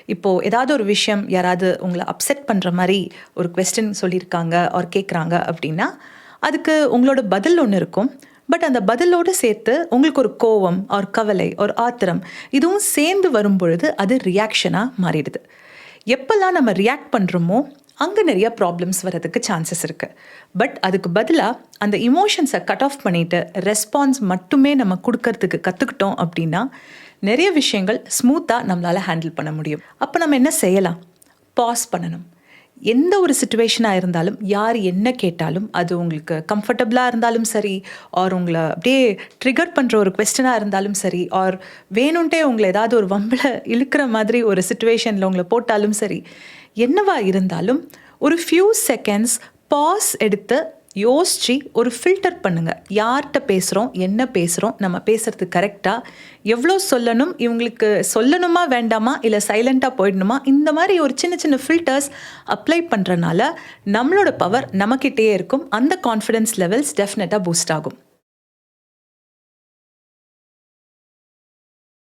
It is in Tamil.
இப்போது ஏதாவது ஒரு விஷயம் யாராவது உங்களை அப்செட் பண்ணுற மாதிரி ஒரு கொஸ்டின் சொல்லியிருக்காங்க ஆர் கேட்குறாங்க அப்படின்னா, அதுக்கு உங்களோட பதில் ஒன்று இருக்கும். பட் அந்த பதிலோடு சேர்த்து உங்களுக்கு ஒரு கோவம், ஒரு கவலை, ஒரு ஆத்திரம் இதுவும் சேர்ந்து வரும்பொழுது அது ரியாக்ஷனாக மாறிடுது. எப்போல்லாம் நம்ம ரியாக்ட் பண்ணுறோமோ அங்கே நிறைய ப்ராப்ளம்ஸ் வரதுக்கு சான்சஸ் இருக்குது. பட் அதுக்கு பதிலாக அந்த இமோஷன்ஸை கட் ஆஃப் பண்ணிவிட்டு ரெஸ்பான்ஸ் மட்டுமே நம்ம கொடுக்கறதுக்கு கற்றுக்கிட்டோம் அப்படின்னா நிறைய விஷயங்கள் ஸ்மூத்தாக நம்மளால் ஹேண்டில் பண்ண முடியும். அப்போ நம்ம என்ன செய்யலாம்? பாஸ் பண்ணணும். எந்த ஒரு சிச்சுவேஷனாக இருந்தாலும், யார் என்ன கேட்டாலும், அது உங்களுக்கு கம்ஃபர்டபுளாக இருந்தாலும் சரி, ஆர் உங்களை அப்படியே ட்ரிகர் பண்ணுற ஒரு கொஸ்டினாக இருந்தாலும் சரி, ஆர் வேணும்ன்ட்டே உங்களை ஏதாவது ஒரு வம்பில் இழுக்கிற மாதிரி ஒரு சிச்சுவேஷனில் உங்களை போட்டாலும் சரி, என்னவா இருந்தாலும் ஒரு ஃபியூ செகண்ட்ஸ் பாஸ் எடுத்து யோசித்து ஒரு ஃபில்டர் பண்ணுங்கள். யார்கிட்ட பேசுகிறோம், என்ன பேசுகிறோம், நம்ம பேசுகிறது கரெக்டாக, எவ்வளோ சொல்லணும், இவங்களுக்கு சொல்லணுமா வேண்டாமா, இல்லை சைலண்ட்டாக போயிடணுமா, இந்த மாதிரி ஒரு சின்ன சின்ன ஃபில்டர்ஸ் அப்ளை பண்ணுறனால நம்மளோட பவர் நம்மக்கிட்டேயே இருக்கும். அந்த கான்ஃபிடென்ஸ் லெவல்ஸ் டெஃபினட்டாக பூஸ்ட் ஆகும்.